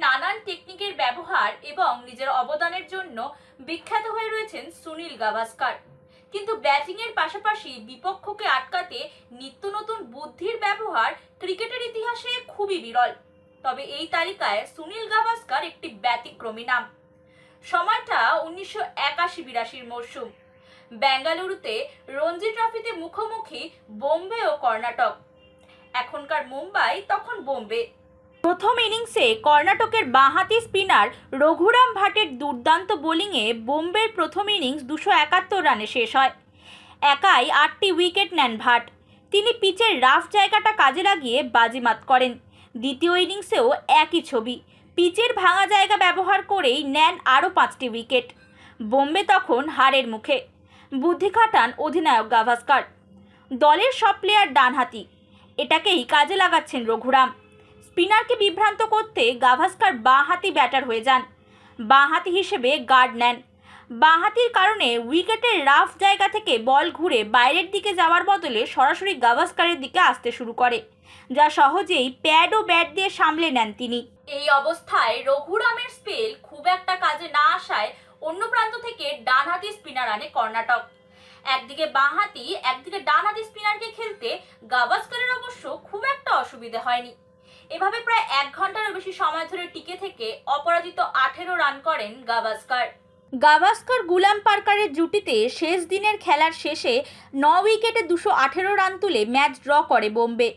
নানান টেকনিকের ব্যবহার এবং নিজের অবদানের জন্য বিখ্যাত হয়ে রয়েছেন সুনীল গাভাস্কার। কিন্তু ব্যাটিংয়ের পাশাপাশি বিপক্ষকে আটকাতে নিত্য নতুন বুদ্ধির ব্যবহার ক্রিকেটের ইতিহাসে খুবই বিরল। তবে এই তালিকায় সুনীল গাভাস্কার একটি ব্যতিক্রমী নাম। সময়টা 1981-82 মরশুম। বেঙ্গালুরুতে রঞ্জি ট্রফিতে মুখোমুখি বোম্বে ও কর্ণাটক। এখনকার মুম্বাই, তখন বোম্বে। প্রথম ইনিংসে কর্ণাটকের বাঁহাতি স্পিনার রঘুরাম ভাটের দুর্দান্ত বোলিংয়ে বোম্বের প্রথম ইনিংস 271 রানে শেষ হয়। একাই 8টি উইকেট নেন ভাট। তিনি পিচের রাফ জায়গাটা কাজে লাগিয়ে বাজিমাত করেন। দ্বিতীয় ইনিংসেও একই ছবি, পিচের ভাঙা জায়গা ব্যবহার করেই নেন আরও 5টি উইকেট। বোম্বে তখন হারের মুখে। বুদ্ধি খাটান অধিনায়ক গাভাস্কার। দলের সব প্লেয়ার ডানহাতি, এটাকেই কাজে লাগাচ্ছেন রঘুরাম। স্পিনারকে বিভ্রান্ত করতে গাভাস্কার বাঁহাতি ব্যাটার হয়ে যান। বাঁহাতি হিসেবে গার্ড নেন। বাঁহাতির কারণে উইকেটের রাফ জায়গা থেকে বল ঘুরে বাইরের দিকে যাওয়ার বদলে সরাসরি গাভাস্কারের দিকে আসতে শুরু করে, যা সহজেই প্যাড ও ব্যাট দিয়ে সামলে নেন তিনি। এই অবস্থায় রঘুরামের স্পেল খুব একটা কাজে না আসায় অন্য প্রান্ত থেকে ডানহাতি স্পিনার আনে কর্ণাটক। একদিকে বাঁহাতি, একদিকে ডানহাতি স্পিনারকে খেলতে গাভাস্কারের অবশ্য খুব একটা অসুবিধা হয়নি। এভাবে প্রায় 1 ঘন্টারও বেশি সময় ধরে টিকে থেকে অপরাজিত 18 রান করেন গাভাস্কার। গাভাস্কার গুলাম পার্কারের জুটিতে শেষ দিনের খেলার শেষে 9 উইকেটে 218 রান তুলে ম্যাচ ড্র করে বোম্বে।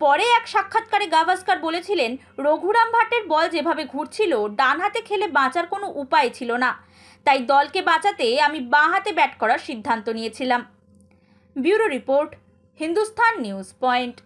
পরে এক সাক্ষাৎকারে গাভাস্কার বলেছিলেন, রঘুরাম ভাটের বল যেভাবে ঘুরছিল, ডান হাতে খেলে বাঁচার কোনো উপায় ছিল না। তাই দলকে বাঁচাতে আমি বাঁ হাতে ব্যাট করার সিদ্ধান্ত নিয়েছিলাম। Bureau report, Hindustan news point.